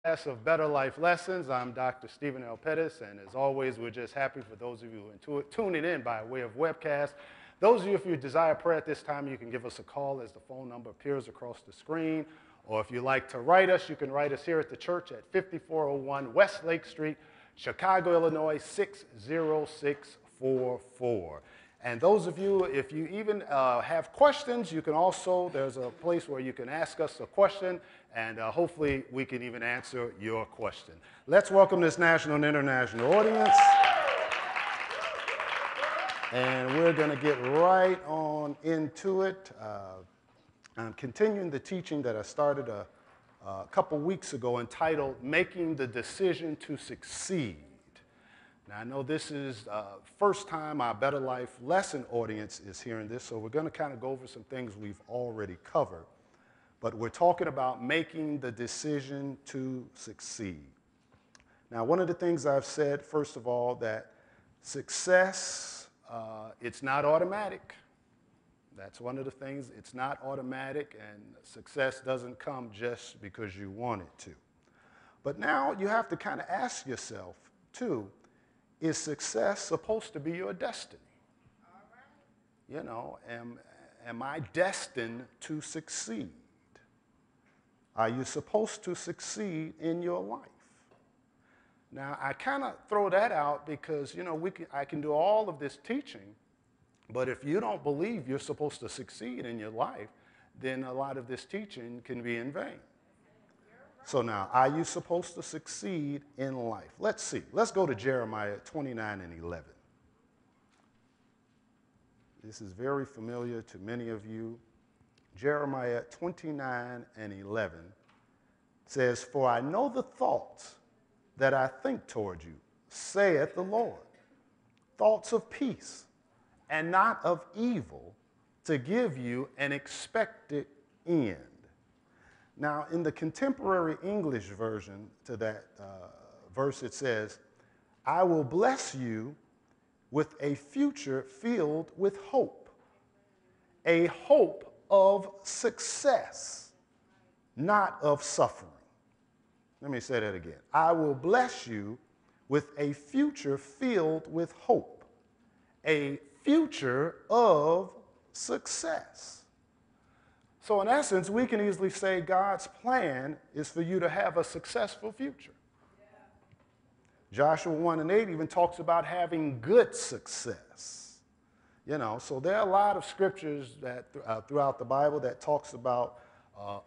Of Better Life Lessons. I'm Dr. Stephen L. Pettis, and as always, we're just happy for those of you who are tuning in by way of webcast. Those of you, if you desire prayer at this time, you can give us a call as the phone number appears across the screen, or if you like to write us, you can write us here at the church at 5401 West Lake Street, Chicago, Illinois, 60644. And those of you, if you even have questions, you can also, there's a place where you can ask us a question, and hopefully we can even answer your question. Let's welcome this national and international audience. And we're going to get right on into it. I'm continuing the teaching that I started a couple weeks ago entitled, Making the Decision to Succeed. Now, I know this is the first time our Better Life lesson audience is hearing this, so we're going to kind of go over some things we've already covered. But we're talking about making the decision to succeed. Now, one of the things I've said, first of all, that success, it's not automatic. That's one of the things. It's not automatic, and success doesn't come just because you want it to. But now you have to kind of ask yourself, too, is success supposed to be your destiny? All right. You know, am I destined to succeed? Are you supposed to succeed in your life? Now, I kind of throw that out because, you know, I can do all of this teaching, but if you don't believe you're supposed to succeed in your life, then a lot of this teaching can be in vain. So now, are you supposed to succeed in life? Let's see. Let's go to Jeremiah 29 and 11. This is very familiar to many of you. Jeremiah 29 and 11 says, For I know the thoughts that I think toward you, saith the Lord, thoughts of peace and not of evil, to give you an expected end. Now, in the contemporary English version to that verse, it says, I will bless you with a future filled with hope, a hope of success, not of suffering. Let me say that again. I will bless you with a future filled with hope, a future of success. So in essence, we can easily say God's plan is for you to have a successful future. Yeah. Joshua 1 and 8 even talks about having good success. You know, so there are a lot of scriptures that throughout the Bible that talks about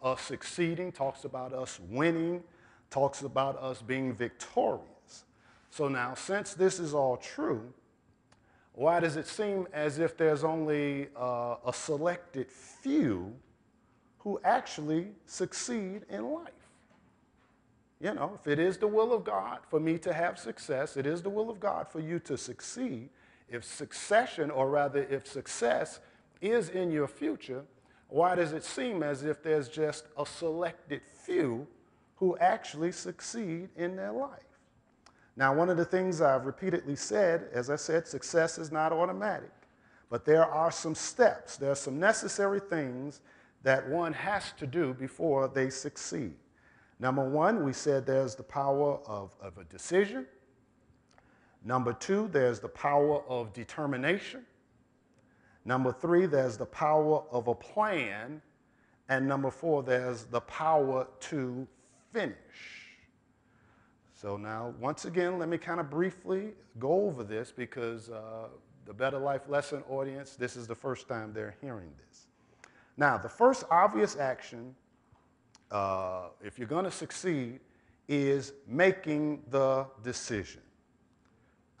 us succeeding, talks about us winning, talks about us being victorious. So now, since this is all true, why does it seem as if there's only a selected few who actually succeed in life? You know, if it is the will of God for me to have success, it is the will of God for you to succeed. If succession, or rather if success is in your future, why does it seem as if there's just a selected few who actually succeed in their life? Now, one of the things I've repeatedly said, as I said, success is not automatic, but there are some steps, there are some necessary things that one has to do before they succeed. Number one, we said there's the power of a decision. Number two, there's the power of determination. Number three, there's the power of a plan. And number four, there's the power to finish. So now, once again, let me kind of briefly go over this because the Better Life lesson audience, this is the first time they're hearing this. Now, the first obvious action, if you're going to succeed, is making the decision.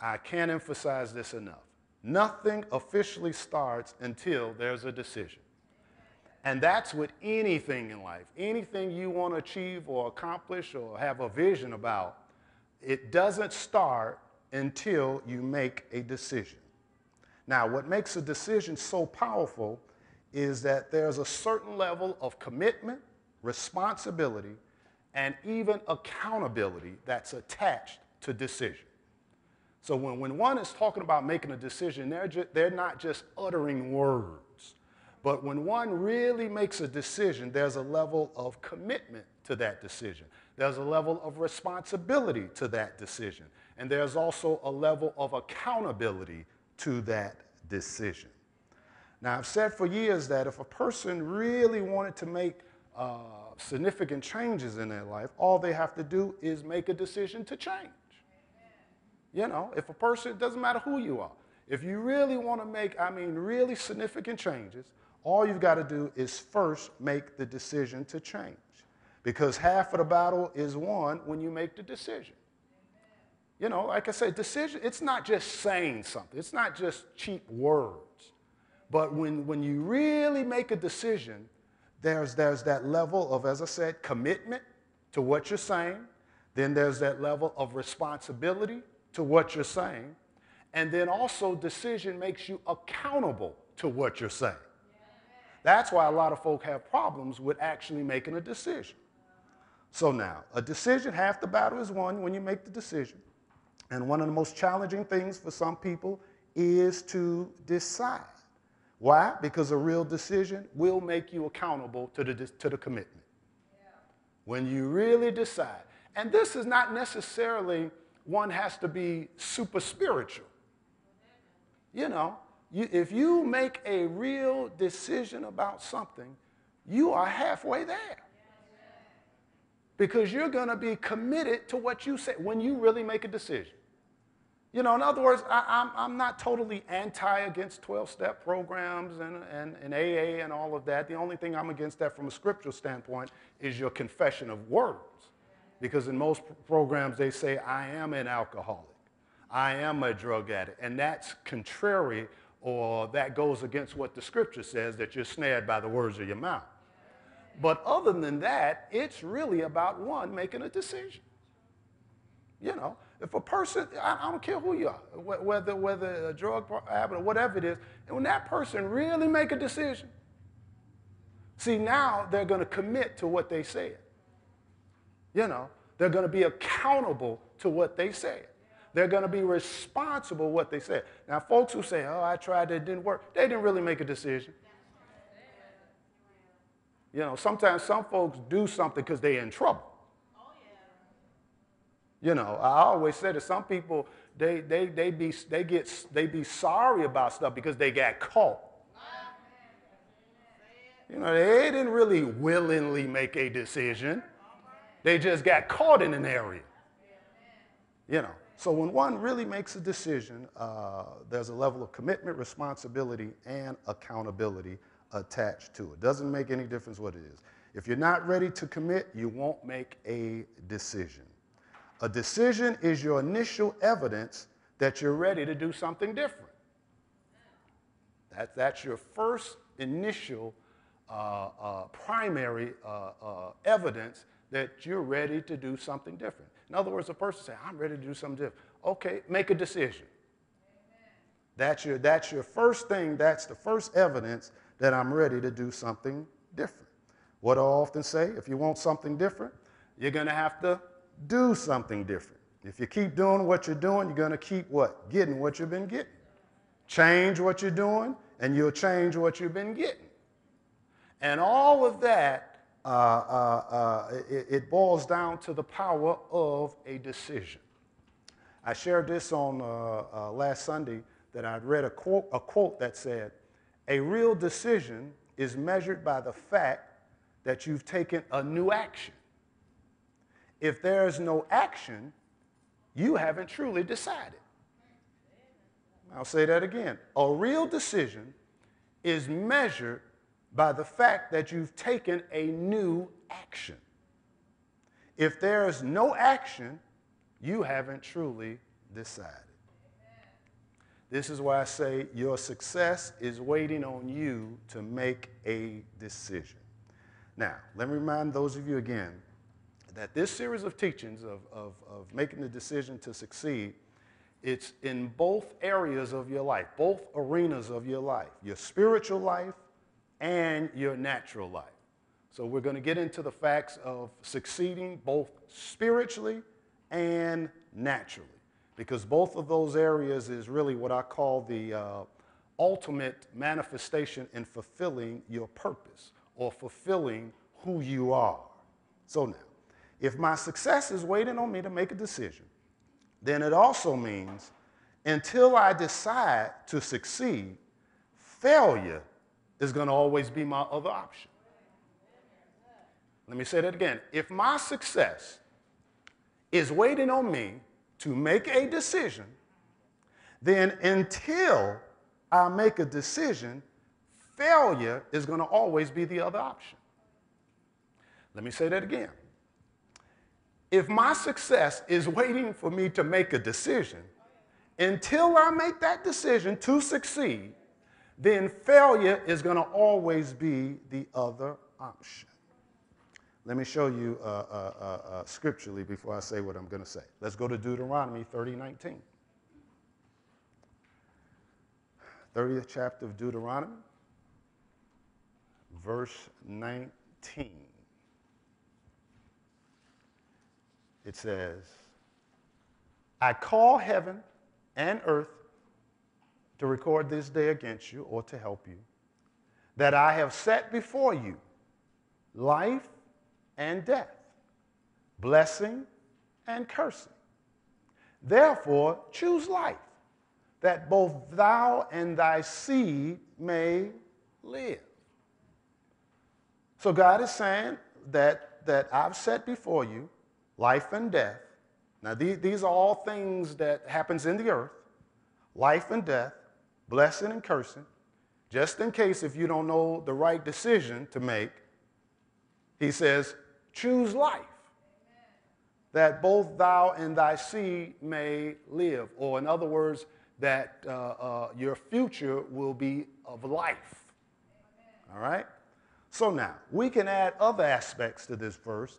I can't emphasize this enough. Nothing officially starts until there's a decision. And that's with anything in life. Anything you want to achieve or accomplish or have a vision about, it doesn't start until you make a decision. Now, what makes a decision so powerful is that there's a certain level of commitment, responsibility, and even accountability that's attached to decision. So when one is talking about making a decision, they're not just uttering words. But when one really makes a decision, there's a level of commitment to that decision. There's a level of responsibility to that decision. And there's also a level of accountability to that decision. Now, I've said for years that if a person really wanted to make significant changes in their life, all they have to do is make a decision to change. You know, if a person, it doesn't matter who you are, if you really want to make, really significant changes, all you've got to do is first make the decision to change. Because half of the battle is won when you make the decision. You know, like I said, decision, it's not just saying something. It's not just cheap words. But when you really make a decision, there's that level of, as I said, commitment to what you're saying. Then there's that level of responsibility to what you're saying. And then also decision makes you accountable to what you're saying. That's why a lot of folk have problems with actually making a decision. So now, a decision, half the battle is won when you make the decision. And one of the most challenging things for some people is to decide. Why? Because a real decision will make you accountable to the commitment. Yeah. When you really decide. And this is not necessarily one has to be super spiritual. You know, if you make a real decision about something, you are halfway there. Because you're going to be committed to what you say when you really make a decision. You know, in other words, I'm not totally against 12-step programs and AA and all of that. The only thing I'm against that from a scriptural standpoint is your confession of words. Because in most programs, they say, I am an alcoholic. I am a drug addict. And that's contrary, or that goes against what the scripture says, that you're snared by the words of your mouth. But other than that, it's really about one making a decision. You know, if a person, I don't care who you are, whether a drug habit or whatever it is, and when that person really make a decision, see, now they're going to commit to what they said. You know, they're going to be accountable to what they said. They're going to be responsible for what they said. Now, folks who say, oh, I tried, it didn't work, they didn't really make a decision. You know, sometimes some folks do something because they're in trouble. You know, I always say that some people, they be sorry about stuff because they got caught. You know, they didn't really willingly make a decision. They just got caught in an area. You know, so when one really makes a decision, there's a level of commitment, responsibility, and accountability attached to it. Doesn't make any difference what it is. If you're not ready to commit, you won't make a decision. A decision is your initial evidence that you're ready to do something different. That's your first initial primary evidence that you're ready to do something different. In other words, a person says, I'm ready to do something different. Okay, make a decision. That's your first thing. That's the first evidence that I'm ready to do something different. What I often say, if you want something different, you're going to have to do something different. If you keep doing what you're doing, you're going to keep what? Getting what you've been getting. Change what you're doing, and you'll change what you've been getting. And all of that, it boils down to the power of a decision. I shared this on last Sunday that I'd read a quote that said, a real decision is measured by the fact that you've taken a new action. If there's no action, you haven't truly decided. I'll say that again. A real decision is measured by the fact that you've taken a new action. If there's no action, you haven't truly decided. This is why I say your success is waiting on you to make a decision. Now, let me remind those of you again that this series of teachings of making the decision to succeed, it's in both areas of your life, both arenas of your life, your spiritual life and your natural life. So we're going to get into the facts of succeeding both spiritually and naturally, because both of those areas is really what I call the ultimate manifestation in fulfilling your purpose or fulfilling who you are. So now, if my success is waiting on me to make a decision, then it also means until I decide to succeed, failure is going to always be my other option. Let me say that again. If my success is waiting on me to make a decision, then until I make a decision, failure is going to always be the other option. Let me say that again. If my success is waiting for me to make a decision, until I make that decision to succeed, then failure is going to always be the other option. Let me show you scripturally before I say what I'm going to say. Let's go to Deuteronomy 30:19. 30th chapter of Deuteronomy, verse 19. It says, I call heaven and earth to record this day against you or to help you, that I have set before you life and death, blessing and cursing. Therefore, choose life, that both thou and thy seed may live. So God is saying that I've set before you life and death. Now, these are all things that happens in the earth, life and death, blessing and cursing. Just in case if you don't know the right decision to make, he says, choose life, that both thou and thy seed may live. Or in other words, that your future will be of life. All right? So now, we can add other aspects to this verse.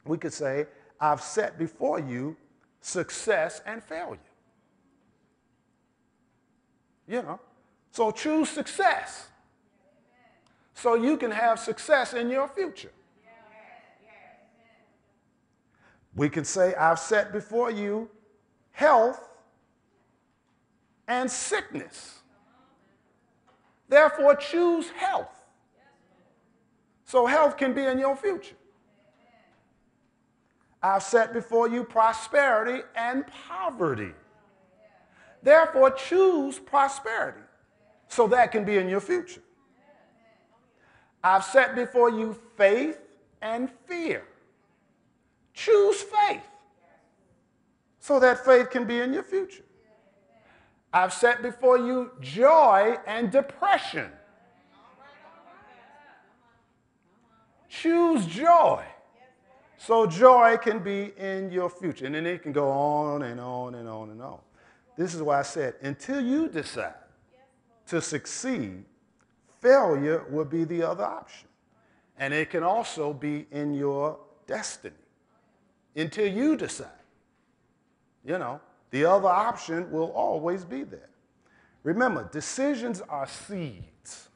We could say, I've set before you success and failure. You know, so choose success so you can have success in your future. We can say, I've set before you health and sickness. Therefore, choose health. So health can be in your future. I've set before you prosperity and poverty. Therefore, choose prosperity so that can be in your future. I've set before you faith and fear. Choose faith so that faith can be in your future. I've set before you joy and depression. Choose joy so joy can be in your future. And then it can go on and on and on and on. This is why I said, until you decide to succeed, failure will be the other option. And it can also be in your destiny. Until you decide. You know, the other option will always be there. Remember, decisions are seeds.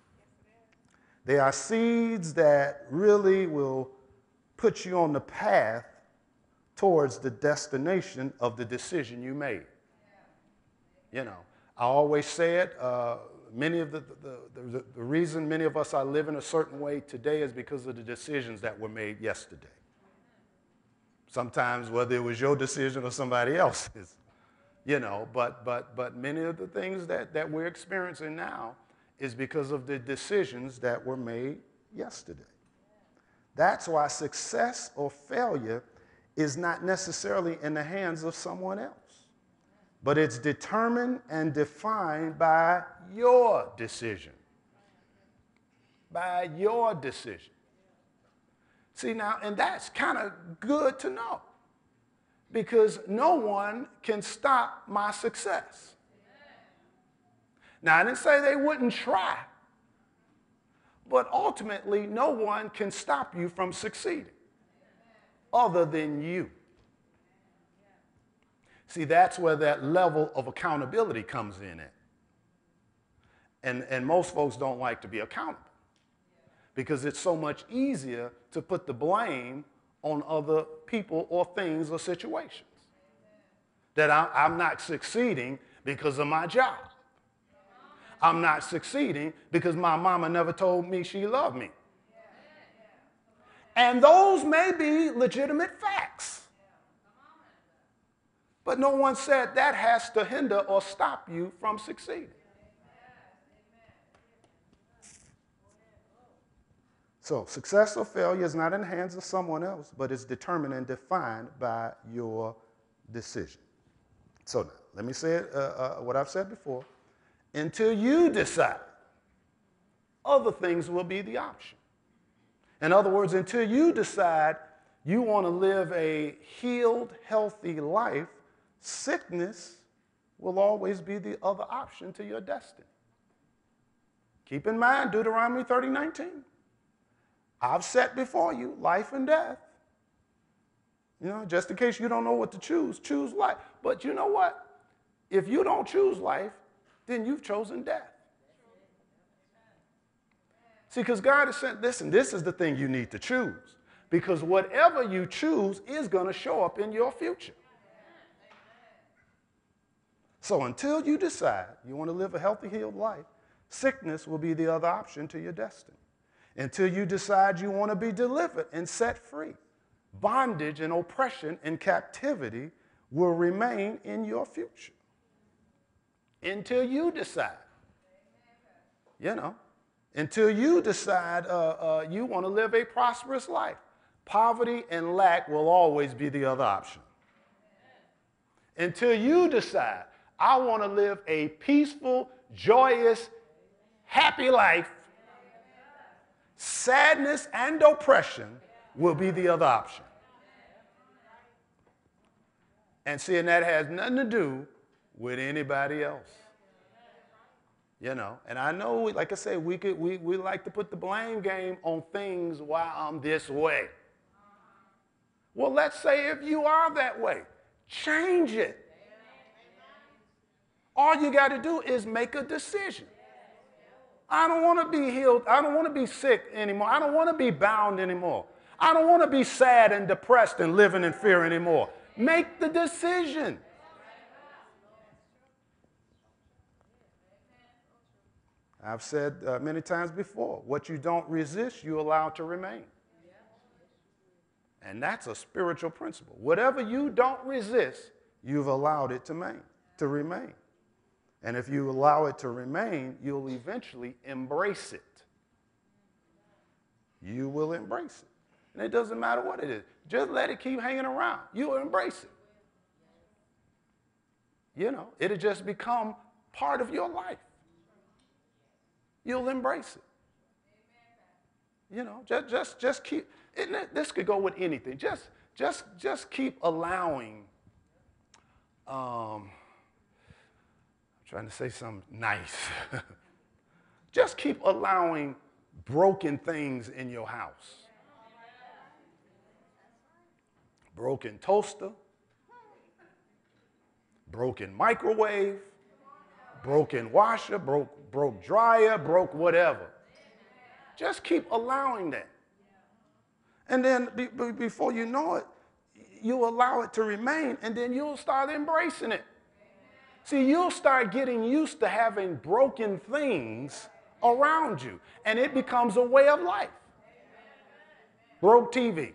They are seeds that really will put you on the path towards the destination of the decision you made. You know, I always say it, many of the reason many of us are living a certain way today is because of the decisions that were made yesterday. Sometimes whether it was your decision or somebody else's, you know, but many of the things that we're experiencing now is because of the decisions that were made yesterday. That's why success or failure is not necessarily in the hands of someone else, but it's determined and defined by your decision. By your decision. See now, and that's kind of good to know because no one can stop my success. Now, I didn't say they wouldn't try, but ultimately, no one can stop you from succeeding other than you. See, that's where that level of accountability comes in at. And most folks don't like to be accountable because it's so much easier to put the blame on other people or things or situations. That I'm not succeeding because of my job. I'm not succeeding because my mama never told me she loved me. And those may be legitimate facts. But no one said that has to hinder or stop you from succeeding. So success or failure is not in the hands of someone else, but it's determined and defined by your decision. So now, let me say it, what I've said before. Until you decide, other things will be the option. In other words, until you decide you want to live a healed, healthy life, sickness will always be the other option to your destiny. Keep in mind Deuteronomy 30:19. I've set before you life and death. You know, just in case you don't know what to choose life. But you know what? If you don't choose life, then you've chosen death. See, because God has said, listen, this is the thing you need to choose. Because whatever you choose is going to show up in your future. So until you decide you want to live a healthy, healed life, sickness will be the other option to your destiny. Until you decide you want to be delivered and set free, bondage and oppression and captivity will remain in your future. Until you decide, until you decide you want to live a prosperous life, poverty and lack will always be the other option. Until you decide, I want to live a peaceful, joyous, happy life, sadness and oppression will be the other option. And seeing that has nothing to do with anybody else. And I know, like I say, we like to put the blame game on things while I'm this way. Well, let's say if you are that way, change it. All you got to do is make a decision. I don't want to be healed. I don't want to be sick anymore. I don't want to be bound anymore. I don't want to be sad and depressed and living in fear anymore. Make the decision. I've said many times before, what you don't resist, you allow to remain. And that's a spiritual principle. Whatever you don't resist, you've allowed it to remain. And if you allow it to remain, you'll eventually embrace it. You will embrace it. And it doesn't matter what it is. Just let it keep hanging around. You'll embrace it. It'll just become part of your life. You'll embrace it. Just keep, this could go with anything. Just keep allowing, I'm trying to say something nice. Just keep allowing broken things in your house. Broken toaster, broken microwave, broken washer, broke dryer, broke whatever. Just keep allowing that. And then before you know it, you allow it to remain, and then you'll start embracing it. See, you'll start getting used to having broken things around you, and it becomes a way of life. Broke TV.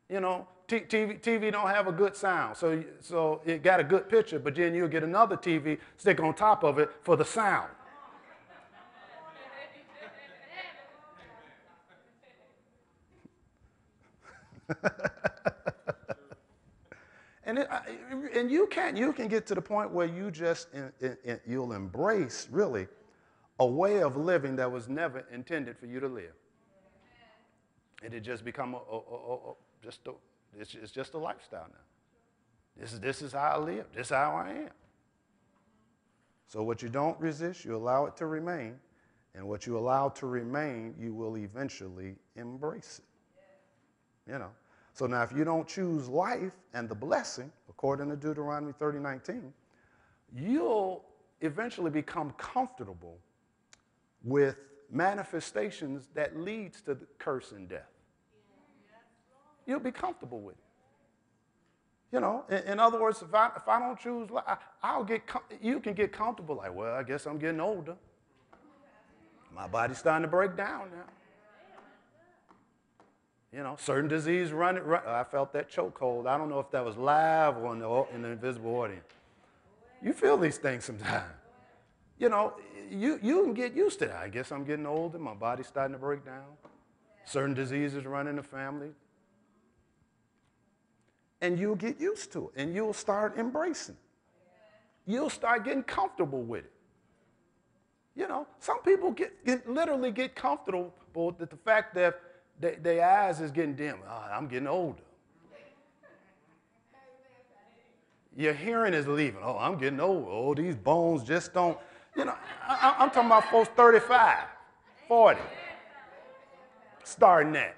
TV don't have a good sound, so it got a good picture, but then you'll get another TV, stick on top of it for the sound. And you can get to the point where you you'll embrace really a way of living that was never intended for you to live. And it just become it's just a lifestyle now. This is how I live. This is how I am. So what you don't resist, you allow it to remain. And what you allow to remain, you will eventually embrace it. So now if you don't choose life and the blessing, according to Deuteronomy 30:19, you'll eventually become comfortable with manifestations that leads to the curse and death. You'll be comfortable with it. In other words, if I don't choose life, you can get comfortable like, well, I guess I'm getting older. My body's starting to break down Certain disease I felt that chokehold. I don't know if that was live or in the invisible audience. You feel these things sometimes. You can get used to that. I guess I'm getting older. My body's starting to break down. Certain diseases run in the family. And you'll get used to it. And you'll start embracing it. You'll start getting comfortable with it. Some people literally get comfortable with the fact that their eyes is getting dim. Oh, I'm getting older. Your hearing is leaving. Oh, I'm getting old. Oh, these bones just don't. I'm talking about folks 35, 40, starting that.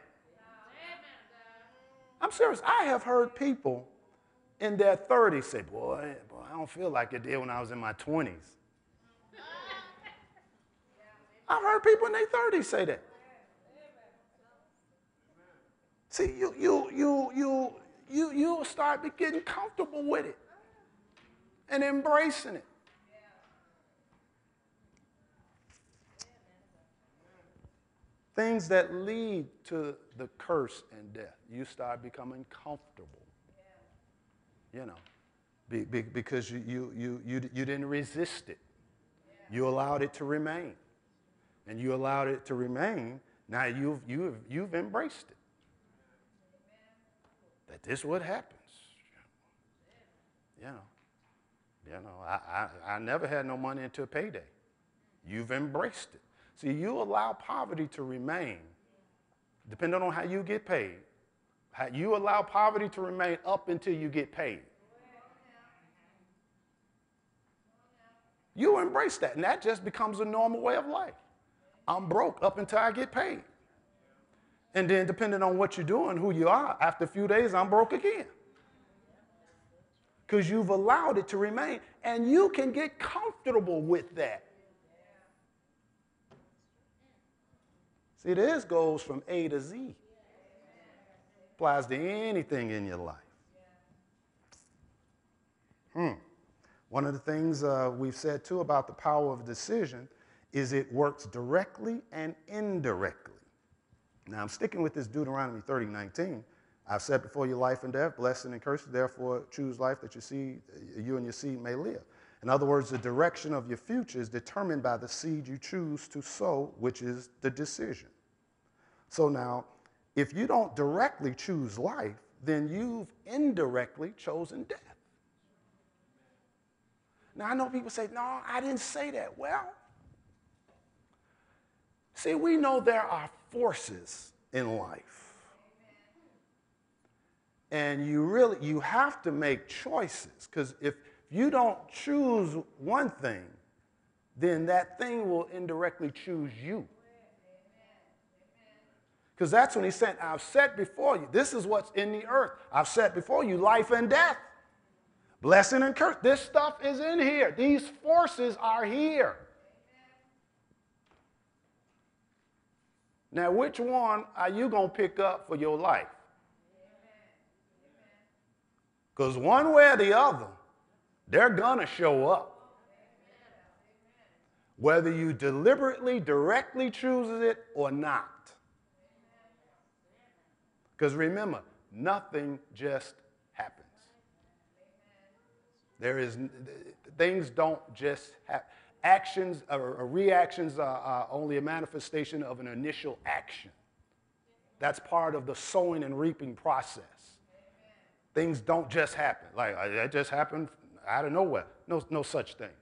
I'm serious. I have heard people in their 30s say, boy, I don't feel like it did when I was in my 20s. I've heard people in their 30s say that. See, you'll start getting comfortable with it and embracing it. Things that lead to the curse and death, you start becoming comfortable. Because you didn't resist it. You allowed it to remain. And you allowed it to remain. Now you've embraced it. That this is what happens. I never had no money until payday. You've embraced it. See, you allow poverty to remain, depending on how you get paid. You allow poverty to remain up until you get paid. You embrace that, and that just becomes a normal way of life. I'm broke up until I get paid. And then depending on what you're doing, who you are, after a few days, I'm broke again. Because you've allowed it to remain, and you can get comfortable with that. See, this goes from A to Z. Applies to anything in your life. One of the things we've said, too, about the power of decision is it works directly and indirectly. Now, I'm sticking with this Deuteronomy 30:19. I've set before you life and death, blessing and cursing. Therefore, choose life that you and your seed may live. In other words, the direction of your future is determined by the seed you choose to sow, which is the decision. So now, if you don't directly choose life, then you've indirectly chosen death. Now, I know people say, no, I didn't say that. Well, see, we know there are forces in life. And you have to make choices, because if you don't choose one thing, then that thing will indirectly choose you. Because that's when he said, I've set before you. This is what's in the earth. I've set before you life and death, blessing and curse. This stuff is in here. These forces are here. Now, which one are you going to pick up for your life? Because one way or the other, they're going to show up. Whether you deliberately, directly choose it or not. Because remember, nothing just happens. Things don't just happen. Actions or reactions are only a manifestation of an initial action. That's part of the sowing and reaping process. Things don't just happen. Like, that just happened out of nowhere. No such thing.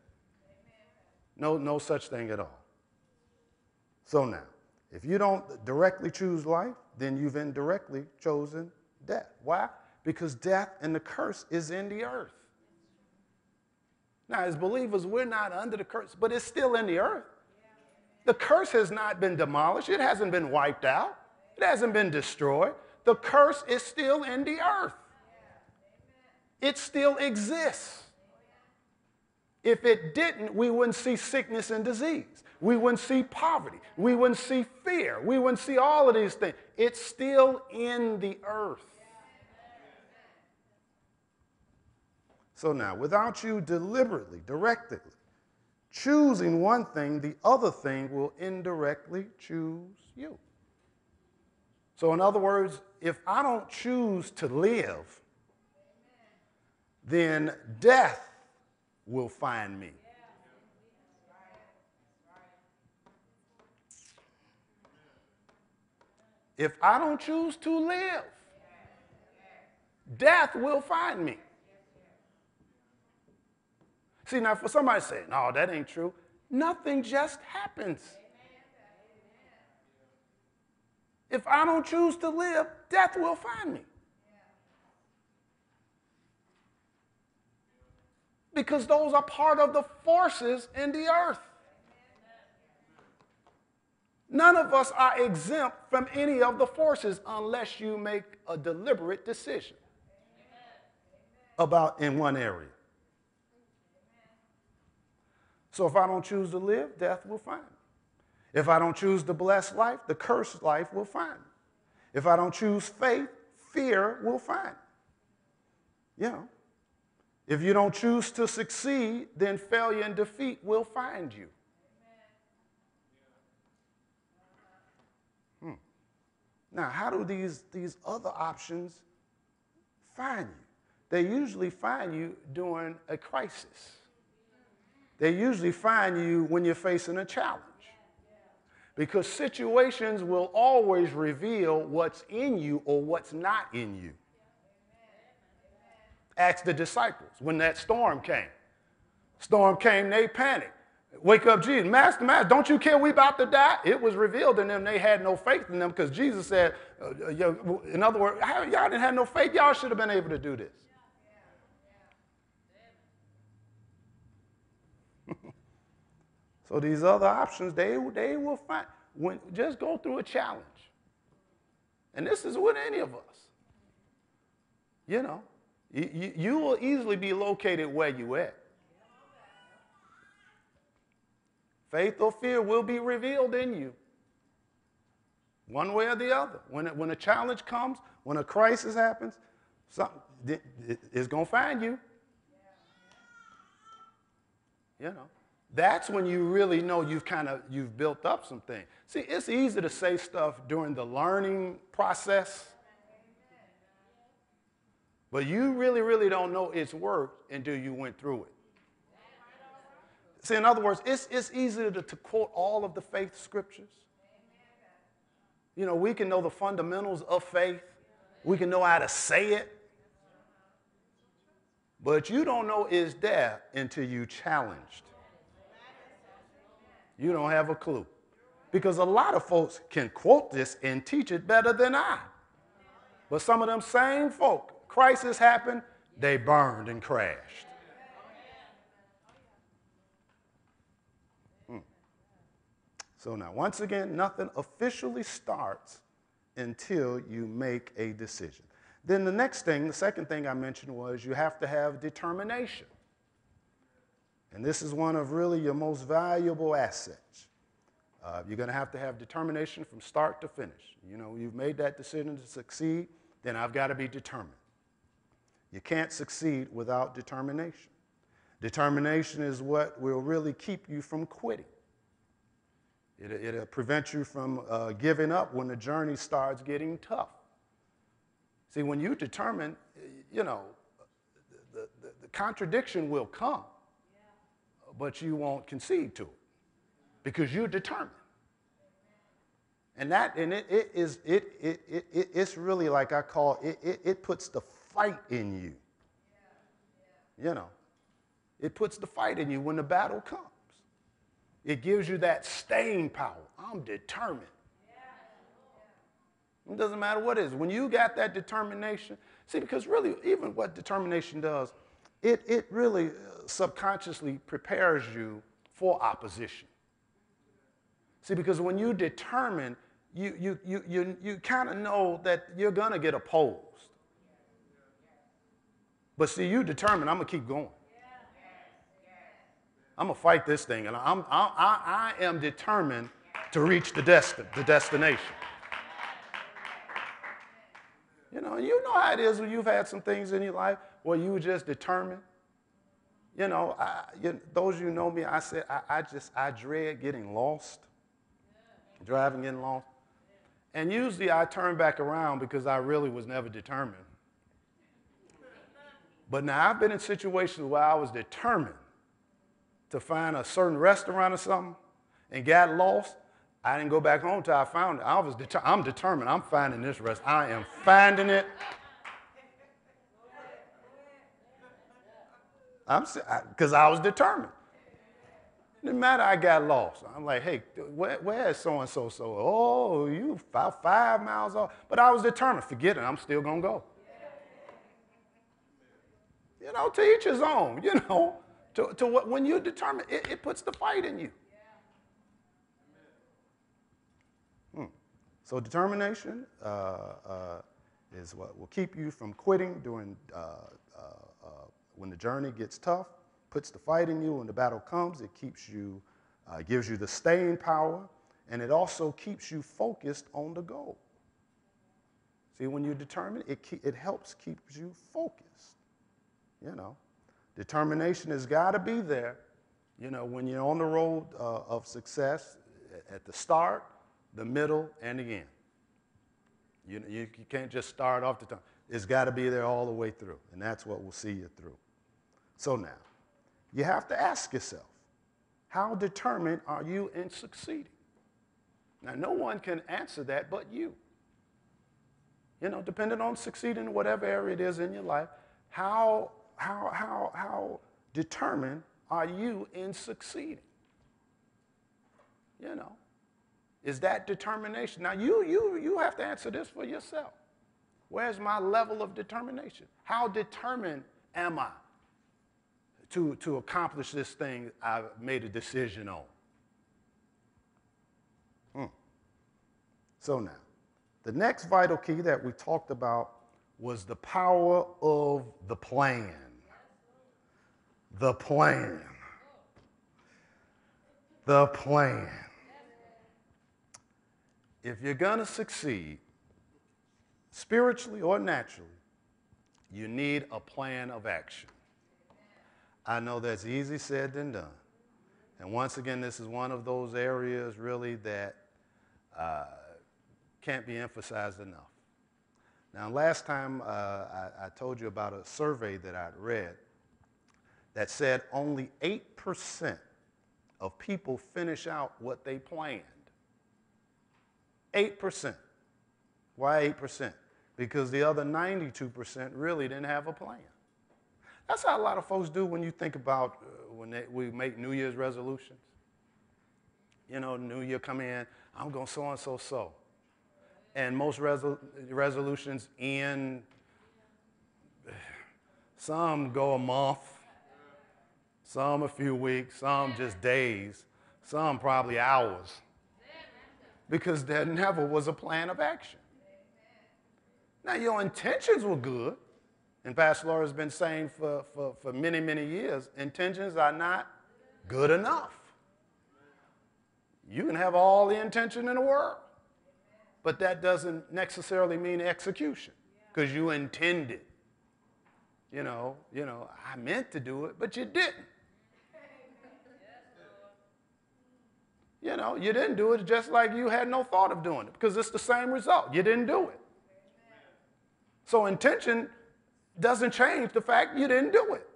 No such thing at all. So now, if you don't directly choose life, then you've indirectly chosen death. Why? Because death and the curse is in the earth. Now, as believers, we're not under the curse, but it's still in the earth. The curse has not been demolished. It hasn't been wiped out. It hasn't been destroyed. The curse is still in the earth. It still exists. If it didn't, we wouldn't see sickness and disease. We wouldn't see poverty. We wouldn't see fear. We wouldn't see all of these things. It's still in the earth. So now, without you deliberately, directly choosing one thing, the other thing will indirectly choose you. So in other words, if I don't choose to live, then death will find me. If I don't choose to live, death will find me. See, now for somebody to say, no, that ain't true, nothing just happens. If I don't choose to live, death will find me. Because those are part of the forces in the earth. None of us are exempt from any of the forces unless you make a deliberate decision about in one area. So if I don't choose to live, death will find me. If I don't choose the blessed life, the cursed life will find me. If I don't choose faith, fear will find me. You know, if you don't choose to succeed, then failure and defeat will find you. Now, how do these other options find you? They usually find you during a crisis. They usually find you when you're facing a challenge. Because situations will always reveal what's in you or what's not in you. Ask the disciples when that storm came. Storm came, they panicked. Wake up, Jesus. Master, don't you care we about to die? It was revealed in them. They had no faith in them because Jesus said, in other words, y'all didn't have no faith. Y'all should have been able to do this. So these other options, they will find. Just go through a challenge. And this is with any of us. You know, you will easily be located where you at. Faith or fear will be revealed in you, one way or the other. When a challenge comes, when a crisis happens, something is going to find you. You know, that's when you really know you've built up some things. See, it's easy to say stuff during the learning process, but you really, really don't know its work until you went through it. See, in other words, it's easy to quote all of the faith scriptures. You know, we can know the fundamentals of faith. We can know how to say it. But you don't know it's there until you challenged. You don't have a clue. Because a lot of folks can quote this and teach it better than I. But some of them same folk, crisis happened, they burned and crashed. So now, once again, nothing officially starts until you make a decision. Then the second thing I mentioned was you have to have determination. And this is one of really your most valuable assets. You're going to have determination from start to finish. You know, you've made that decision to succeed, then I've got to be determined. You can't succeed without determination. Determination is what will really keep you from quitting. It'll prevent you from giving up when the journey starts getting tough. See, when you determine, you know, the contradiction will come, but you won't concede to it because you're determined. And it's really like I call it puts the fight in you. You know, it puts the fight in you when the battle comes. It gives you that staying power. I'm determined. It doesn't matter what it is. When you got that determination, see, because really, even what determination does, it really subconsciously prepares you for opposition. See, because when you determine, you kind of know that you're going to get opposed. But see, you determine, I'm going to keep going. I'm going to fight this thing, and I am determined to reach the destination. You know how it is when you've had some things in your life where you were just determined. You know, those of you who know me, I said I dread getting lost, driving, getting lost. And usually I turn back around because I really was never determined. But now I've been in situations where I was determined to find a certain restaurant or something and got lost. I didn't go back home until I found it. I'm determined. I'm finding this restaurant. I am finding it. Because I was determined. Didn't matter I got lost. I'm like, hey, where is so-and-so? Oh, you about 5 miles off. But I was determined. Forget it. I'm still going to go. You know, to each his own. You know, when you're determined, it puts the fight in you. So determination is what will keep you from quitting during when the journey gets tough, puts the fight in you. When the battle comes, it keeps you, gives you the staying power, and it also keeps you focused on the goal. See, when you're determined, it helps keep you focused. You know, determination has got to be there. You know, when you're on the road of success, at the start, the middle, and the end. You can't just start off the top. It's got to be there all the way through, and that's what will see you through. So now, you have to ask yourself, how determined are you in succeeding? Now, no one can answer that but you. You know, depending on succeeding in whatever area it is in your life, how determined are you in succeeding? You know, is that determination? Now, you have to answer this for yourself. Where's my level of determination? How determined am I to accomplish this thing I've made a decision on? So now, the next vital key that we talked about was the power of the plan. The plan. The plan. If you're going to succeed, spiritually or naturally, you need a plan of action. I know that's easy said than done. And once again, this is one of those areas really that can't be emphasized enough. Now, last time I told you about a survey that I'd read that said only 8% of people finish out what they planned. 8%. Why 8%? Because the other 92% really didn't have a plan. That's how a lot of folks do when you think about we make New Year's resolutions. You know, New Year come in, I'm going so. And most resolutions end, some go a month, some a few weeks, some just days, some probably hours. Because there never was a plan of action. Now, your intentions were good. And Pastor Laura has been saying for many, many years, intentions are not good enough. You can have all the intention in the world, but that doesn't necessarily mean execution, because you intended. You know, I meant to do it, but you didn't. You know, you didn't do it just like you had no thought of doing it, because it's the same result. You didn't do it. So intention doesn't change the fact you didn't do it.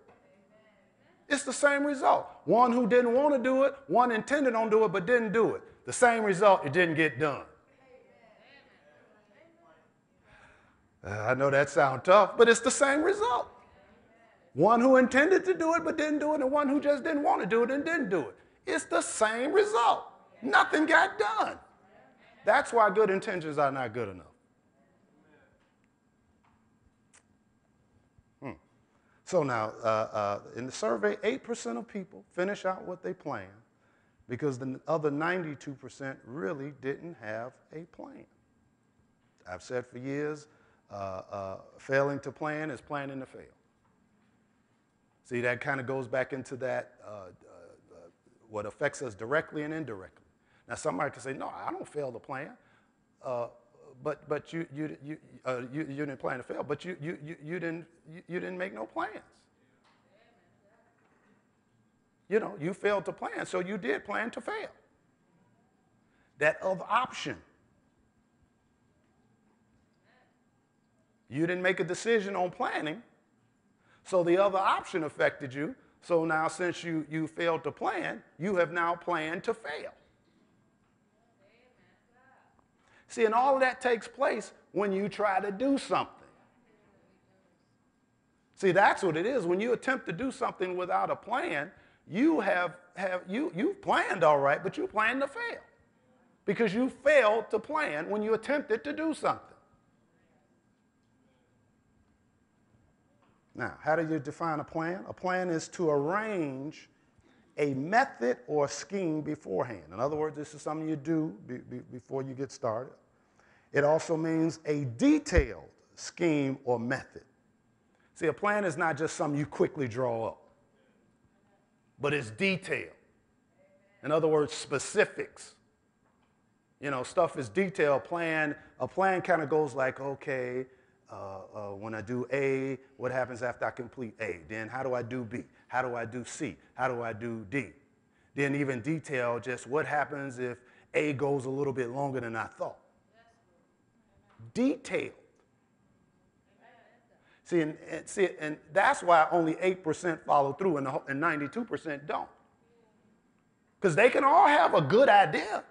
It's the same result. One who didn't want to do it, one intended on do it but didn't do it. The same result, it didn't get done. I know that sounds tough, but it's the same result. One who intended to do it but didn't do it, and one who just didn't want to do it and didn't do it. It's the same result. Nothing got done. That's why good intentions are not good enough. So now, in the survey, 8% of people finish out what they plan because the other 92% really didn't have a plan. I've said for years, failing to plan is planning to fail. See, that kind of goes back into that, what affects us directly and indirectly. Now, somebody could say, no, I don't fail to plan. But you didn't plan to fail, but you didn't make no plans. You know, you failed to plan, so you did plan to fail. That other option, You didn't make a decision on planning, so the other option affected you. So now since you failed to plan, you have now planned to fail. See, and all of that takes place when you try to do something. See, that's what it is. When you attempt to do something without a plan, you've planned all right, but you planned to fail. Because you failed to plan when you attempted to do something. Now, how do you define a plan? A plan is to arrange a method or scheme beforehand. In other words, this is something you do before you get started. It also means a detailed scheme or method. See, a plan is not just something you quickly draw up, but it's detailed. In other words, specifics. You know, stuff is detailed. A plan kind of goes like, okay, when I do A, what happens after I complete A? Then how do I do B? How do I do C? How do I do D? Then even detail just what happens if A goes a little bit longer than I thought. Detailed. See, and that's why only 8% follow through and 92% don't. Because they can all have a good idea.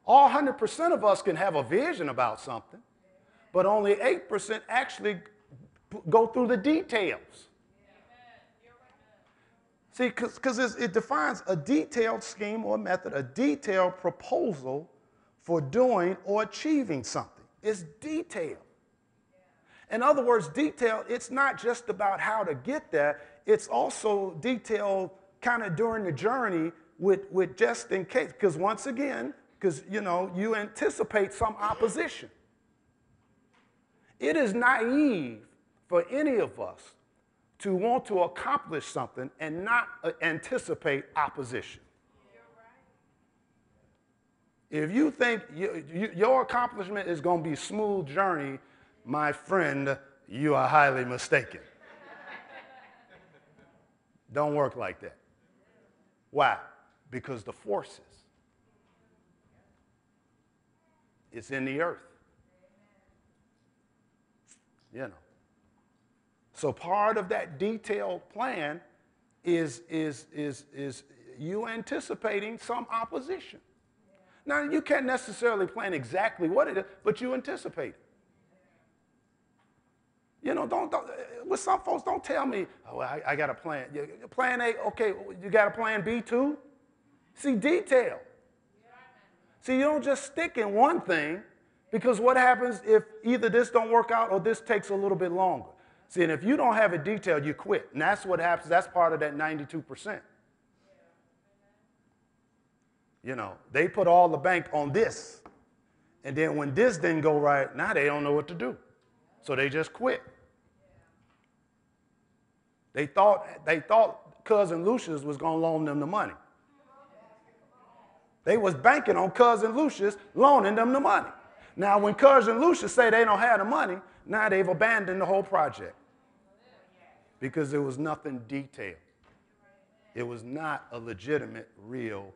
All 100% of us can have a vision about something, but only 8% actually go through the details. See, because it defines a detailed scheme or method, a detailed proposal for doing or achieving something. It's detailed. In other words, detail, it's not just about how to get there, it's also detailed kind of during the journey with just in case. Because once again, because you anticipate some opposition. It is naive for any of us to want to accomplish something and not anticipate opposition. If you think your accomplishment is going to be a smooth journey, my friend, you are highly mistaken. Don't work like that. Why? Because the forces, it's in the earth. So part of that detailed plan is you anticipating some opposition. Now, you can't necessarily plan exactly what it is, but you anticipate it. Don't with some folks, don't tell me, oh, I got a plan. Plan A, okay, you got a plan B too? See, detail. See, you don't just stick in one thing, because what happens if either this don't work out or this takes a little bit longer? See, and if you don't have it detailed, you quit. And that's what happens. That's part of that 92%. They put all the bank on this. And then when this didn't go right, now they don't know what to do. So they just quit. They thought Cousin Lucius was going to loan them the money. They was banking on Cousin Lucius loaning them the money. Now, when Cousin Lucius say they don't have the money, now they've abandoned the whole project because there was nothing detailed. It was not a legitimate, real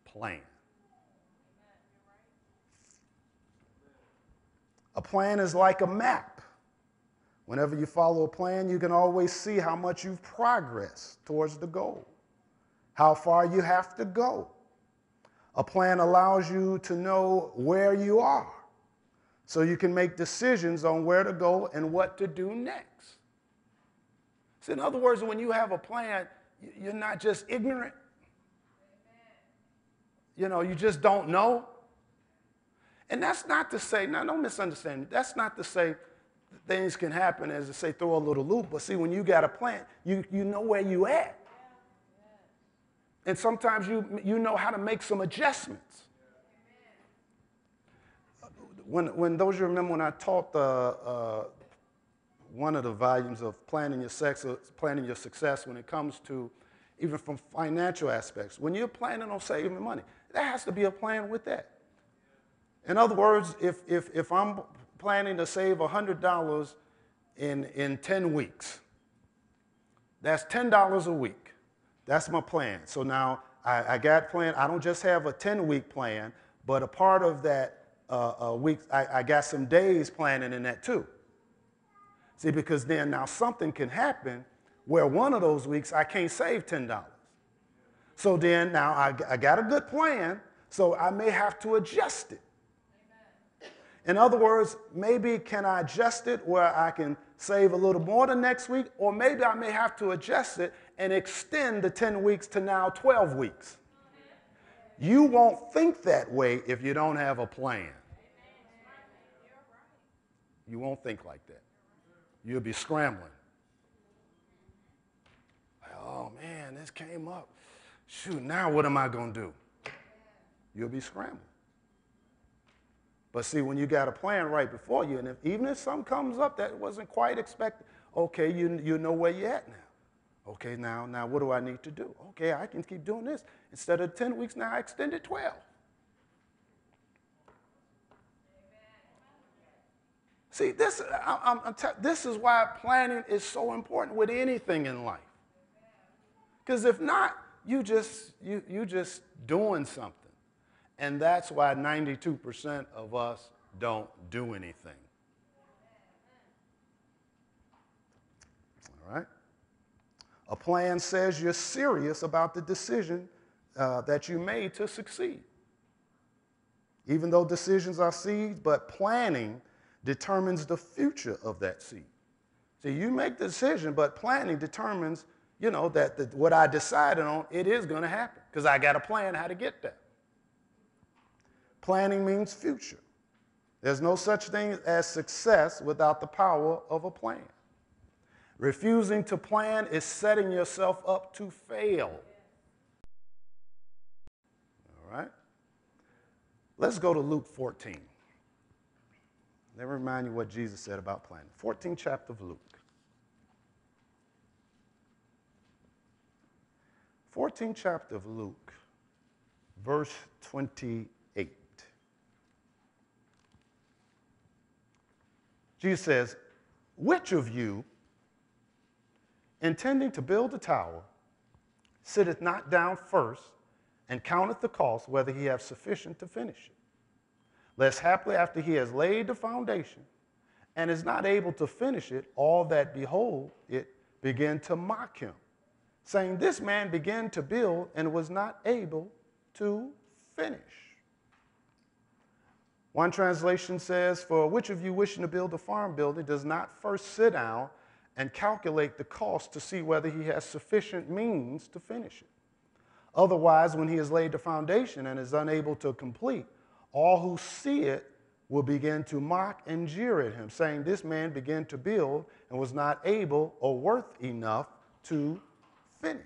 plan. A plan is like a map. Whenever you follow a plan, you can always see how much you've progressed towards the goal, how far you have to go. A plan allows you to know where you are, so you can make decisions on where to go and what to do next. So in other words, when you have a plan, you're not just ignorant. You just don't know. And that's not to say, now don't misunderstand me, that's not to say things can happen as to say throw a little loop, but see, when you got a plan, you know where you at. And sometimes you know how to make some adjustments. When those of you remember when I taught one of the volumes of planning your success when it comes to even from financial aspects, when you're planning on saving money, there has to be a plan with that. In other words, if I'm planning to save $100 in 10 weeks, that's $10 a week. That's my plan. So now I got plan. I don't just have a 10-week plan, but a part of that week, I got some days planning in that too. See, because then now something can happen where one of those weeks I can't save $10. So then now I got a good plan, so I may have to adjust it. In other words, maybe can I adjust it where I can save a little more the next week, or maybe I may have to adjust it and extend the 10 weeks to now 12 weeks. You won't think that way if you don't have a plan. You won't think like that. You'll be scrambling. Like, oh man, this came up. Shoot, now what am I going to do? You'll be scrambling. But see, when you got a plan right before you, and even if something comes up that wasn't quite expected, okay, you know where you're at now. Okay, now what do I need to do? Okay, I can keep doing this. Instead of 10 weeks, now I extended 12. See, this is why planning is so important with anything in life. Because if not, you just doing something. And that's why 92% of us don't do anything. All right? A plan says you're serious about the decision that you made to succeed. Even though decisions are seeds, but planning determines the future of that seed. See, you make the decision, but planning determines, that what I decided on, it is going to happen because I got a plan how to get there. Planning means future. There's no such thing as success without the power of a plan. Refusing to plan is setting yourself up to fail. All right? Let's go to Luke 14. Let me remind you what Jesus said about planning. 14th chapter of Luke. 14th chapter of Luke, verse 28. Jesus says, which of you, intending to build a tower, sitteth not down first and counteth the cost, whether he have sufficient to finish it? Lest haply after he has laid the foundation and is not able to finish it, all that behold it begin to mock him, saying, this man began to build and was not able to finish. One translation says, for which of you wishing to build a farm building does not first sit down and calculate the cost to see whether he has sufficient means to finish it? Otherwise, when he has laid the foundation and is unable to complete, all who see it will begin to mock and jeer at him, saying, this man began to build and was not able or worth enough to finish.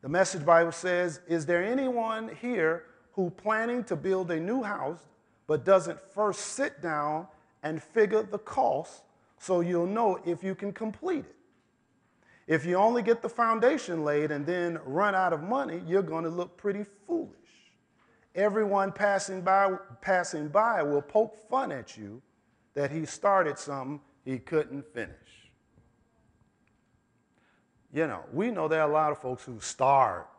The Message Bible says, is there anyone here who planning to build a new house but doesn't first sit down and figure the cost so you'll know if you can complete it? If you only get the foundation laid and then run out of money, you're going to look pretty foolish. Everyone passing by will poke fun at you that he started something he couldn't finish. We know there are a lot of folks who start,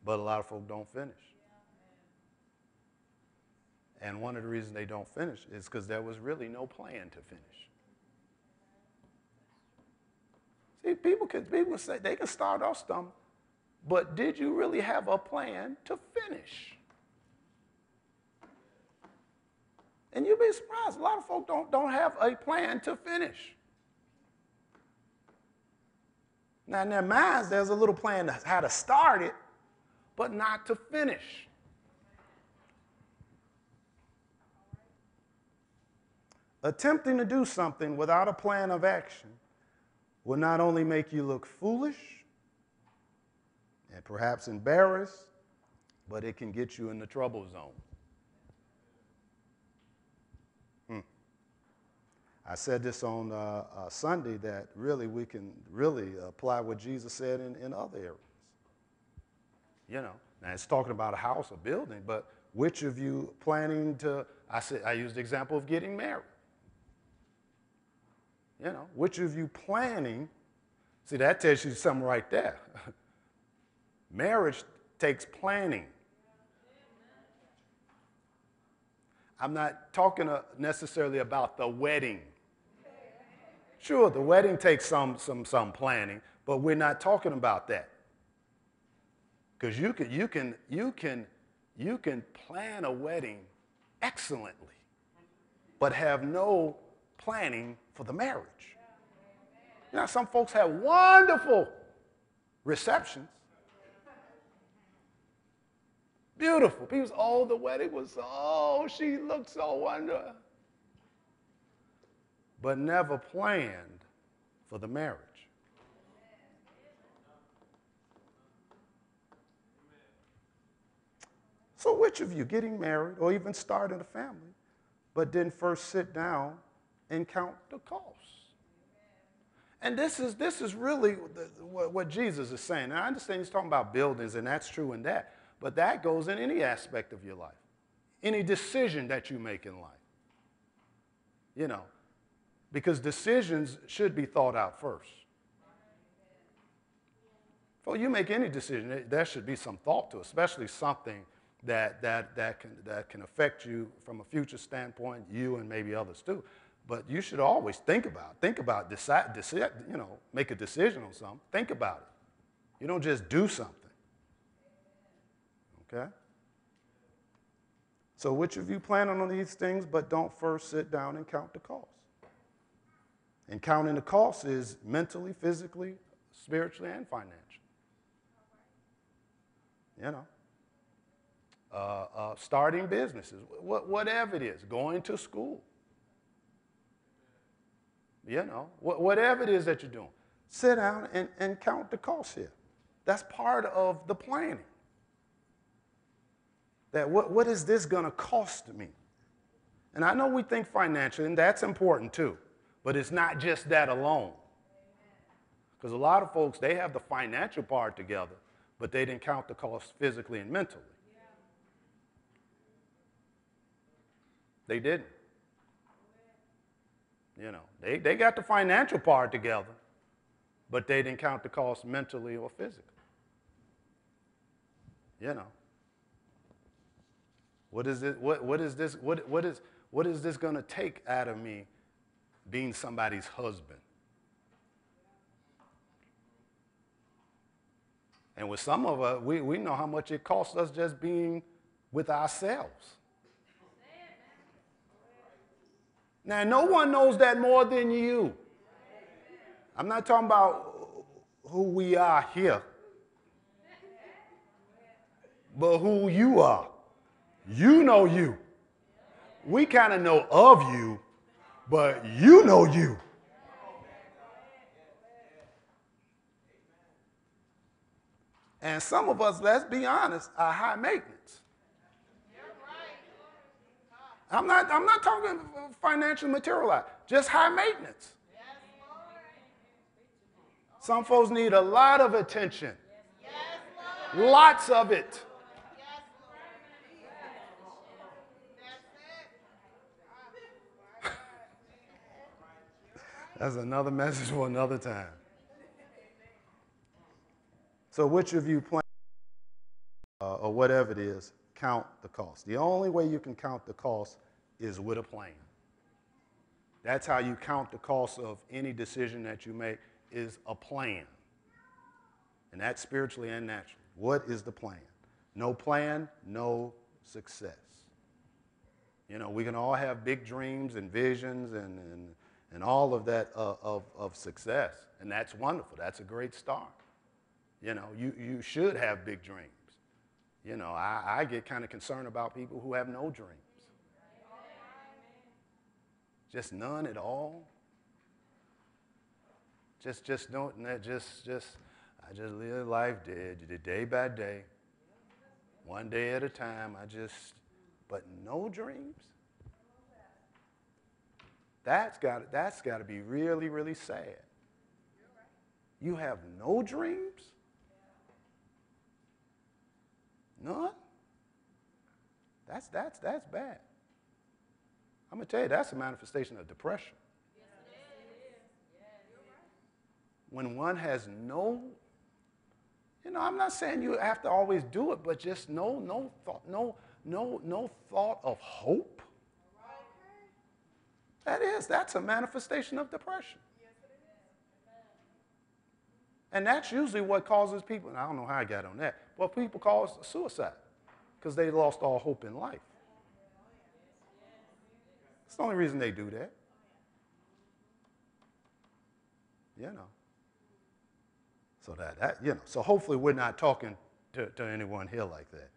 but a lot of folks don't finish. And one of the reasons they don't finish is because there was really no plan to finish. See, people say they can start off something, but did you really have a plan to finish? And you'll be surprised. A lot of folks don't have a plan to finish. Now, in their minds, there's a little plan how to start it, but not to finish. Attempting to do something without a plan of action will not only make you look foolish and perhaps embarrassed, but it can get you in the trouble zone. I said this on Sunday that really we can really apply what Jesus said in other areas. Now it's talking about a house, a building, but which of you planning to, I used the example of getting married. Which of you planning, see, that tells you something right there. Marriage takes planning. I'm not talking necessarily about the wedding. Sure, the wedding takes some planning, but we're not talking about that. Because you can plan a wedding excellently, but have no planning for the marriage. You know, some folks have wonderful receptions. Beautiful. People, oh, the wedding was, oh, she looked so wonderful. But never planned for the marriage. So which of you getting married or even starting a family, but didn't first sit down and count the costs? And this is really what Jesus is saying. And I understand he's talking about buildings, and that's true in that. But that goes in any aspect of your life, any decision that you make in life. You know, because decisions should be thought out first. Before you make any decision, there should be some thought to it, especially something that can affect you from a future standpoint, you and maybe others too. But you should always think about, decide, you know, make a decision on something. Think about it. You don't just do something. Okay? So which of you planning on these things but don't first sit down and count the cost? And counting the cost is mentally, physically, spiritually, and financially. You know, starting businesses, whatever it is, going to school. You know, whatever it is that you're doing, sit down and count the costs here. That's part of the planning. That what is this going to cost me? And I know we think financially, and that's important too, but it's not just that alone. Because a lot of folks, they have the financial part together, but they didn't count the costs physically and mentally. They didn't. You know, they got the financial part together, but they didn't count the cost mentally or physically. You know, what is this going to take out of me being somebody's husband? And with some of us, we know how much it costs us just being with ourselves. Now, no one knows that more than you. I'm not talking about who we are here, but who you are. You know you. We kind of know of you, but you know you. And some of us, let's be honest, are high maintenance. I'm not talking financial material, just high maintenance. Some folks need a lot of attention. Lots of it. That's another message for another time. So which of you plan, or whatever it is, count the cost? The only way you can count the cost is with a plan. That's how you count the cost of any decision that you make, is a plan. And that's spiritually and naturally. What is the plan? No plan, no success. You know, we can all have big dreams and visions and all of that of success. And that's wonderful. That's a great start. You know, you should have big dreams. You know, I get kind of concerned about people who have no dreams. Just none at all. Just don't, I just live life day by day, one day at a time. But no dreams. That's got to be really, really sad. You have no dreams? None? That's bad. I'm going to tell you, that's a manifestation of depression. When one has no, you know, I'm not saying you have to always do it, but just no thought of hope. That's a manifestation of depression. And that's usually what causes people, and I don't know how I got on that, but people cause suicide because they lost all hope in life. It's the only reason they do that. You know. So so hopefully we're not talking to anyone here like that.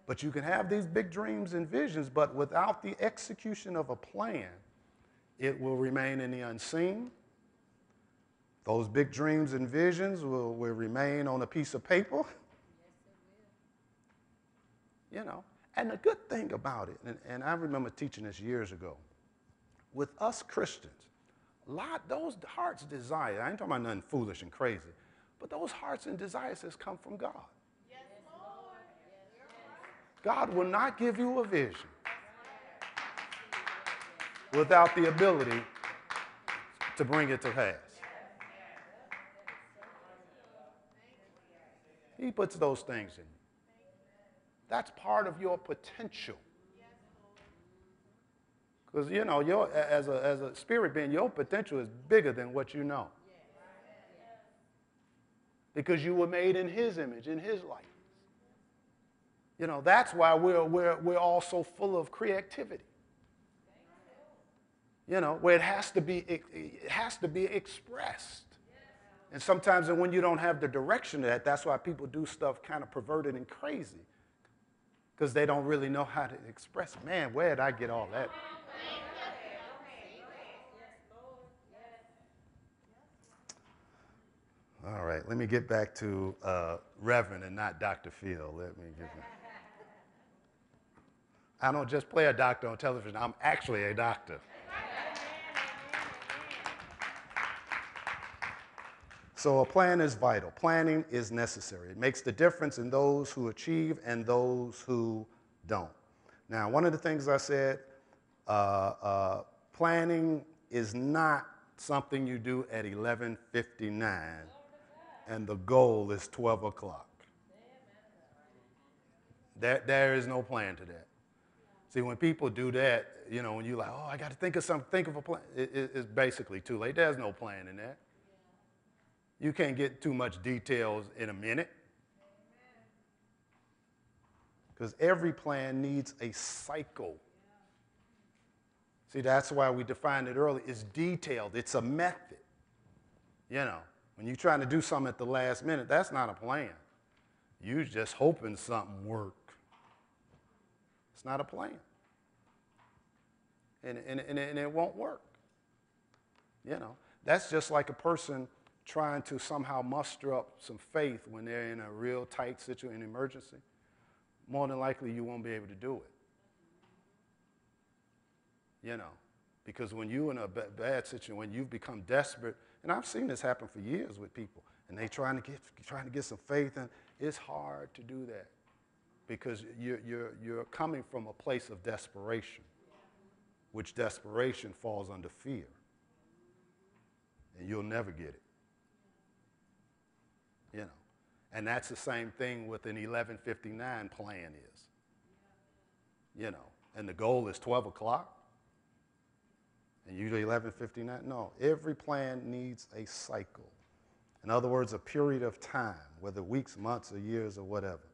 But you can have these big dreams and visions, but without the execution of a plan, it will remain in the unseen. Those big dreams and visions will remain on a piece of paper. You know, and the good thing about it, and I remember teaching this years ago, with us Christians, those hearts' desire, I ain't talking about nothing foolish and crazy, but those hearts and desires has come from God. Yes, Lord. God will not give you a vision without the ability to bring it to pass. He puts those things in you. That's part of your potential. Because, you know, as a spirit being, your potential is bigger than what you know. Because you were made in his image, in his likeness. You know, that's why we're all so full of creativity. You know, where it has to be expressed. And sometimes when you don't have the direction of that, that's why people do stuff kind of perverted and crazy. Because they don't really know how to express. Man, where did I get all that? All right, let me get back to Reverend and not Dr. Phil. I don't just play a doctor on television. I'm actually a doctor. So a plan is vital. Planning is necessary. It makes the difference in those who achieve and those who don't. Now, one of the things I said, planning is not something you do at 11:59 and the goal is 12 o'clock. There is no plan to that. See, when people do that, you know, when you're like, oh, I got to think of something, think of a plan, it's basically too late. There's no plan in that. You can't get too much details in a minute. Because every plan needs a cycle. See, that's why we defined it early. It's detailed. It's a method. You know, when you're trying to do something at the last minute, that's not a plan. You're just hoping something works. It's not a plan. And it won't work. You know, that's just like a person trying to somehow muster up some faith when they're in a real tight situation, an emergency. More than likely, you won't be able to do it. You know, because when you're in a bad situation, when you've become desperate, and I've seen this happen for years with people, and they trying to get some faith, and it's hard to do that because you're coming from a place of desperation, which desperation falls under fear, and you'll never get it. You know, and that's the same thing with an 11:59 plan is. You know, and the goal is 12 o'clock. And usually 11:59. No, every plan needs a cycle. In other words, a period of time, whether weeks, months, or years, or whatever.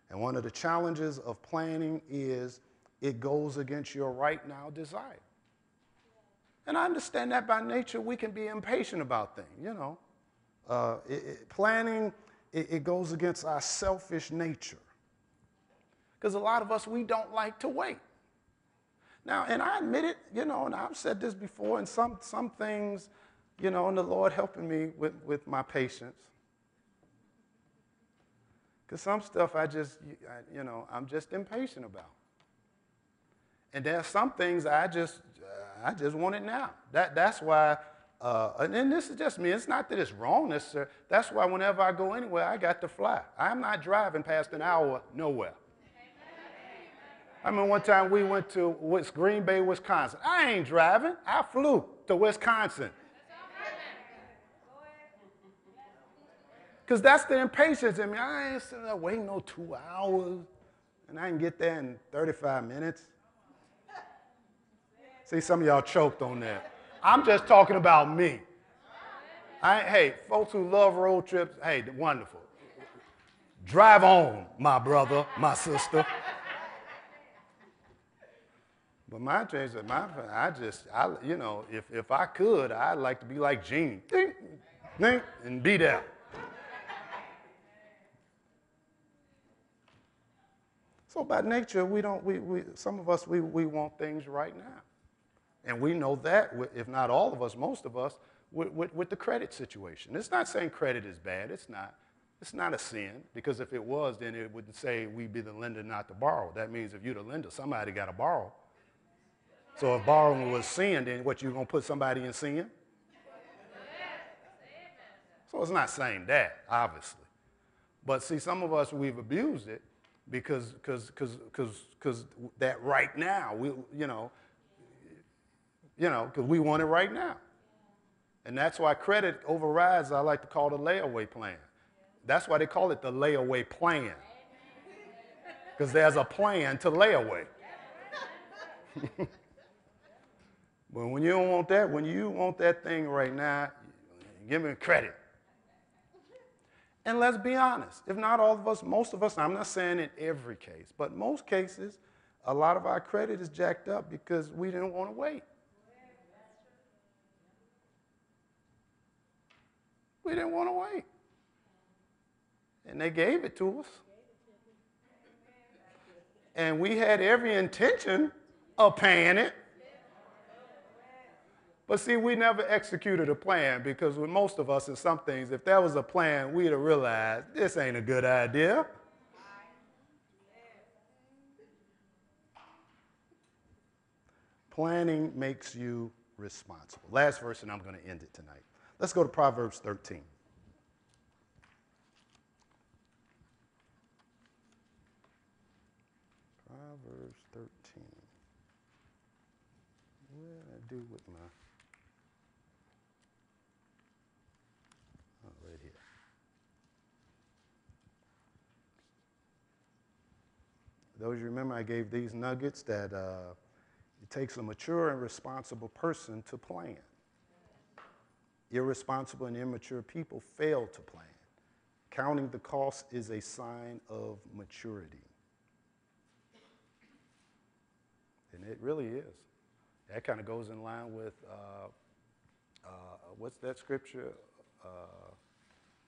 And one of the challenges of planning is it goes against your right now desire. And I understand that by nature we can be impatient about things, you know. Planning, it goes against our selfish nature. Because a lot of us, we don't like to wait. Now, and I admit it, you know, and I've said this before, and some things, you know, and the Lord helping me with my patience. Because some stuff I'm just impatient about. And there are some things I just want it now. That's why. And this is just me. It's not that it's wrong necessarily. That's why whenever I go anywhere, I got to fly. I'm not driving past an hour nowhere. I remember one time we went to Green Bay, Wisconsin. I ain't driving. I flew to Wisconsin. Because that's the impatience in me. I ain't sitting there waiting no 2 hours, and I can get there in 35 minutes. See, some of y'all choked on that. I'm just talking about me. Hey, folks who love road trips, hey, wonderful. Drive on, my brother, my sister. But my change, if I could, I'd like to be like Genie. Ding, ding, and be there. So by nature, some of us, we want things right now. And we know that, if not all of us, most of us, with the credit situation. It's not saying credit is bad. It's not. It's not a sin, because if it was, then it wouldn't say we be the lender, not the borrower. That means if you're the lender, somebody got to borrow. So if borrowing was sin, then what, you going to put somebody in sin? So it's not saying that, obviously. But see, some of us, we've abused it because that right now, because we want it right now. And that's why credit overrides, I like to call the layaway plan. That's why they call it the layaway plan. Because there's a plan to lay away. But when you don't want that, when you want that thing right now, give me credit. And let's be honest, if not all of us, most of us, I'm not saying in every case, but most cases, a lot of our credit is jacked up because we didn't want to wait. We didn't want to wait. And they gave it to us. And we had every intention of paying it. But see, we never executed a plan, because with most of us in some things, if there was a plan, we'd have realized this ain't a good idea. Planning makes you responsible. Last verse, and I'm going to end it tonight. Let's go to Proverbs 13. Proverbs 13. What did I do with my... Oh, right here. Those you remember, I gave these nuggets that it takes a mature and responsible person to plan. Irresponsible and immature people fail to plan. Counting the cost is a sign of maturity. And it really is. That kind of goes in line with, what's that scripture?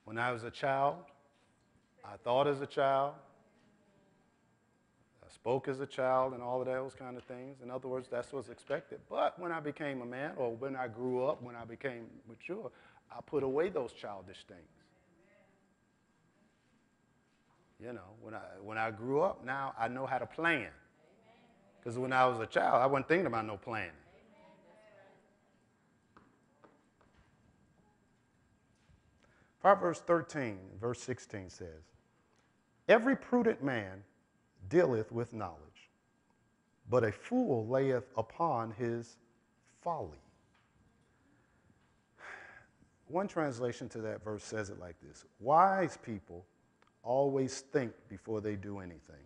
When I was a child, I thought as a child, I spoke as a child, and all of those kind of things. In other words, that's what's expected. But when I became a man, or when I grew up, when I became mature, I put away those childish things. You know, when I grew up, now I know how to plan. Because when I was a child, I wasn't thinking about no planning. Proverbs 13, verse 16 says, every prudent man dealeth with knowledge, but a fool layeth upon his folly. One translation to that verse says it like this: wise people always think before they do anything.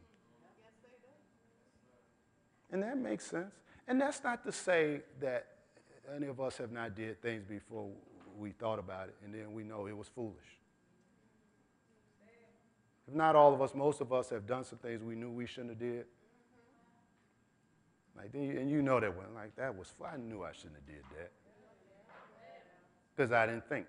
And that makes sense. And that's not to say that any of us have not did things before we thought about it, and then we know it was foolish. If not all of us, most of us have done some things we knew we shouldn't have did. Like, and you know that one, like, that was, I knew I shouldn't have did that. Because I didn't think.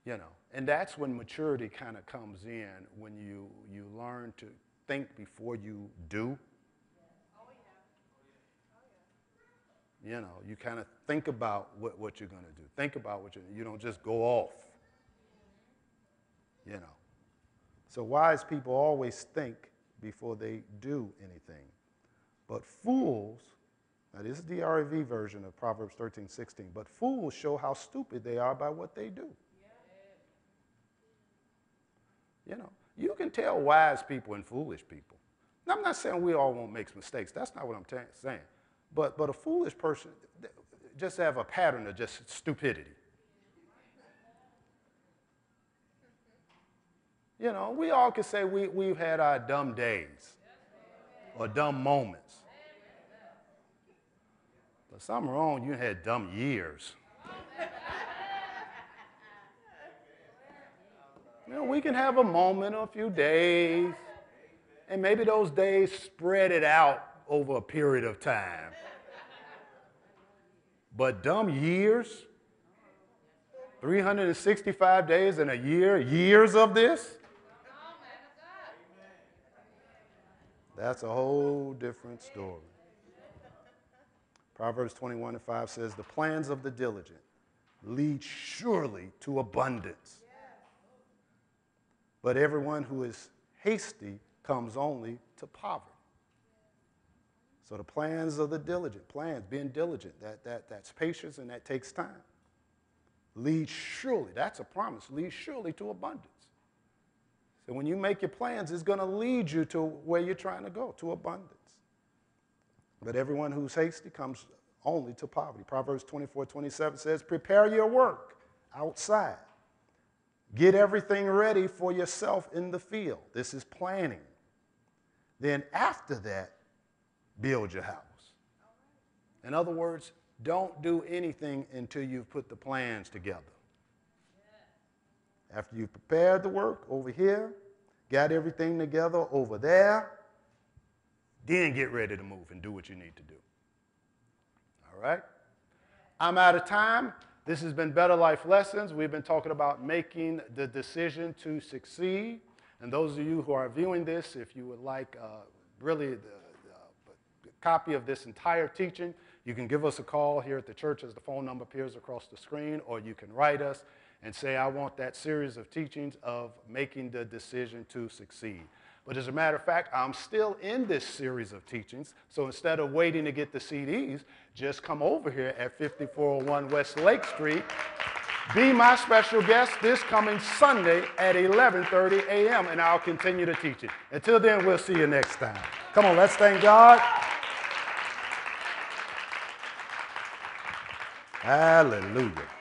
You know, and that's when maturity kind of comes in, when you learn to think before you do. You know, you kind of think about what you're going to do. Think about what you don't just go off. You know. So wise people always think before they do anything. But fools, now this is the REV version of Proverbs 13:16, but fools show how stupid they are by what they do. You know, you can tell wise people and foolish people. Now, I'm not saying we all won't make mistakes. That's not what I'm saying. But a foolish person just have a pattern of just stupidity. You know, we all can say we've had our dumb days or dumb moments. something wrong. You had dumb years. You know, we can have a moment or a few days, and maybe those days spread it out over a period of time. But dumb years, 365 days in a year, years of this, that's a whole different story. Proverbs 21:5 says, the plans of the diligent lead surely to abundance. But everyone who is hasty comes only to poverty. So the plans of the diligent, being diligent, that's patience and that takes time. Lead surely, that's a promise, lead surely to abundance. So when you make your plans, it's going to lead you to where you're trying to go, to abundance. But everyone who's hasty comes only to poverty. Proverbs 24:27 says, prepare your work outside. Get everything ready for yourself in the field. This is planning. Then after that, build your house. In other words, don't do anything until you've put the plans together. After you've prepared the work over here, got everything together over there, then get ready to move and do what you need to do. All right? I'm out of time. This has been Better Life Lessons. We've been talking about making the decision to succeed. And those of you who are viewing this, if you would like really the copy of this entire teaching, you can give us a call here at the church as the phone number appears across the screen, or you can write us and say, I want that series of teachings of making the decision to succeed. But as a matter of fact, I'm still in this series of teachings, so instead of waiting to get the CDs, just come over here at 5401 West Lake Street. Be my special guest this coming Sunday at 11:30 a.m., and I'll continue to teach it. Until then, we'll see you next time. Come on, let's thank God. Hallelujah.